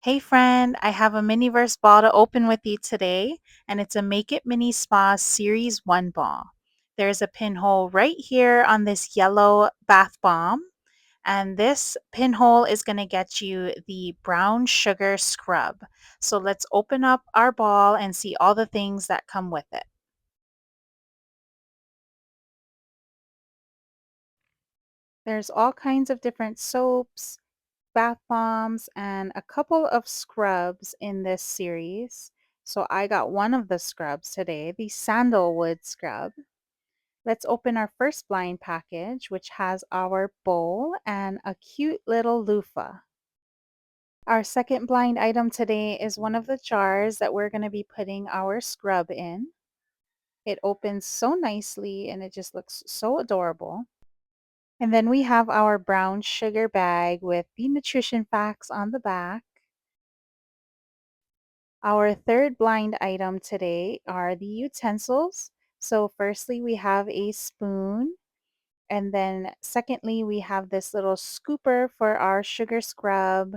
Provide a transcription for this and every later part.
Hey friend, I have a miniverse ball to open with you today, and it's a Make It Mini Spa Series 1 ball. There's a pinhole right here on this yellow bath bomb, and this pinhole is going to get you the brown sugar scrub. So let's open up our ball and see all the things that come with it. There's all kinds of different soaps, bath bombs, and a couple of scrubs in this series. So I got one of the scrubs today, the sandalwood scrub. Let's open our first blind package, which has our bowl and a cute little loofah. Our second blind item today is one of the jars that we're going to be putting our scrub in. It opens so nicely and it just looks so adorable. And then we have our brown sugar bag with the nutrition facts on the back. Our third blind item today are the utensils. So, firstly, we have a spoon. And then, secondly, we have this little scooper for our sugar scrub.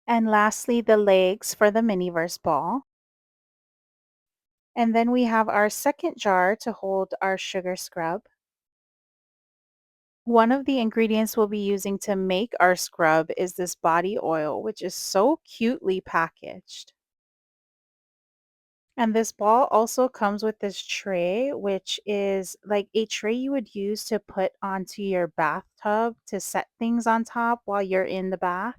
And lastly, the legs for the miniverse ball. And then we have our second jar to hold our sugar scrub. One of the ingredients we'll be using to make our scrub is this body oil, which is so cutely packaged. And this ball also comes with this tray, which is like a tray you would use to put onto your bathtub to set things on top while you're in the bath.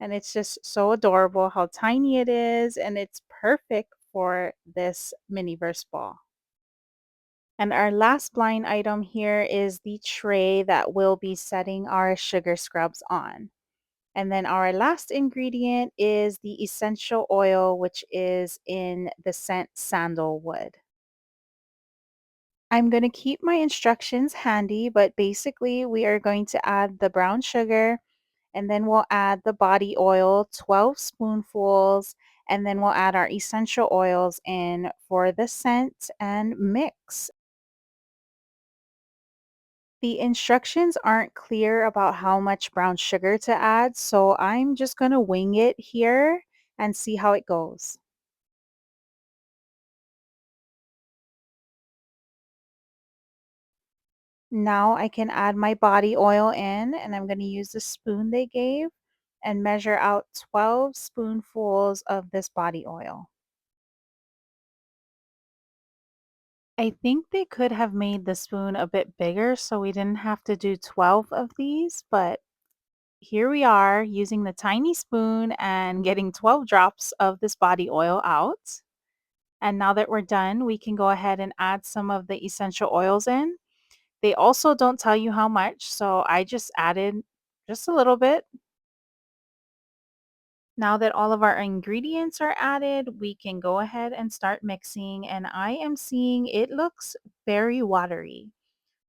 And it's just so adorable how tiny it is, and it's perfect for this miniverse ball. And our last blind item here is the tray that we'll be setting our sugar scrubs on. And then our last ingredient is the essential oil, which is in the scent sandalwood. I'm going to keep my instructions handy, but basically, we are going to add the brown sugar and then we'll add the body oil, 12 spoonfuls, and then we'll add our essential oils in for the scent and mix. The instructions aren't clear about how much brown sugar to add, so I'm just going to wing it here and see how it goes. Now I can add my body oil in, and I'm going to use the spoon they gave and measure out 12 spoonfuls of this body oil. I think they could have made the spoon a bit bigger so we didn't have to do 12 of these, but here we are using the tiny spoon and getting 12 drops of this body oil out. And now that we're done, we can go ahead and add some of the essential oils in. They also don't tell you how much, so I just added just a little bit. Now that all of our ingredients are added, we can go ahead and start mixing. And I am seeing it looks very watery.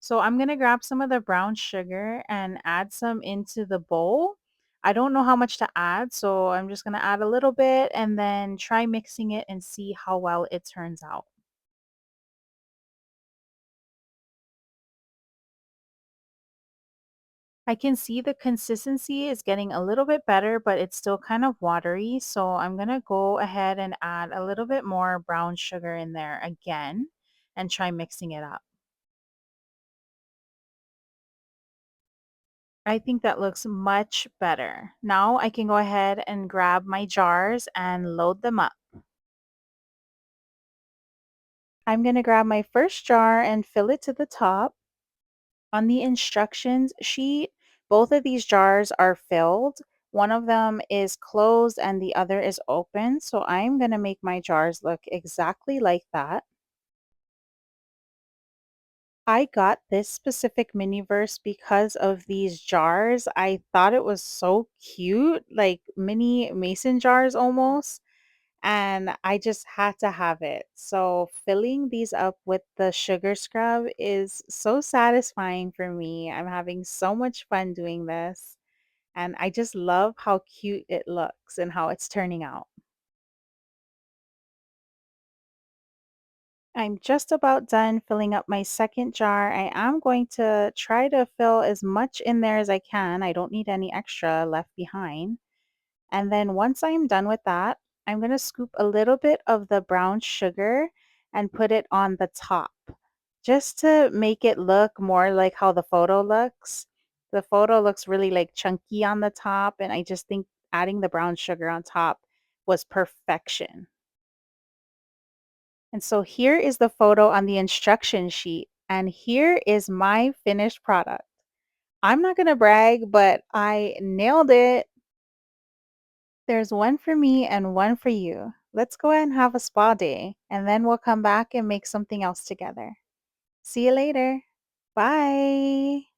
So I'm going to grab some of the brown sugar and add some into the bowl. I don't know how much to add, so I'm just going to add a little bit and then try mixing it and see how well it turns out. I can see the consistency is getting a little bit better, but it's still kind of watery. So I'm going to go ahead and add a little bit more brown sugar in there again and try mixing it up. I think that looks much better. Now I can go ahead and grab my jars and load them up. I'm going to grab my first jar and fill it to the top. On the instructions sheet, both of these jars are filled. One of them is closed and the other is open. So I'm going to make my jars look exactly like that. I got this specific miniverse because of these jars. I thought it was so cute, like mini mason jars almost. And I just had to have it. So filling these up with the sugar scrub is so satisfying for me. I'm having so much fun doing this, and I just love how cute it looks and how it's turning out. I'm just about done filling up my second jar. I am going to try to fill as much in there as I can. I don't need any extra left behind. And then once I'm done with that, I'm going to scoop a little bit of the brown sugar and put it on the top just to make it look more like how the photo looks. The photo looks really like chunky on the top, and I just think adding the brown sugar on top was perfection. And so here is the photo on the instruction sheet, and here is my finished product. I'm not going to brag, but I nailed it. There's one for me and one for you. Let's go ahead and have a spa day, and then we'll come back and make something else together. See you later. Bye.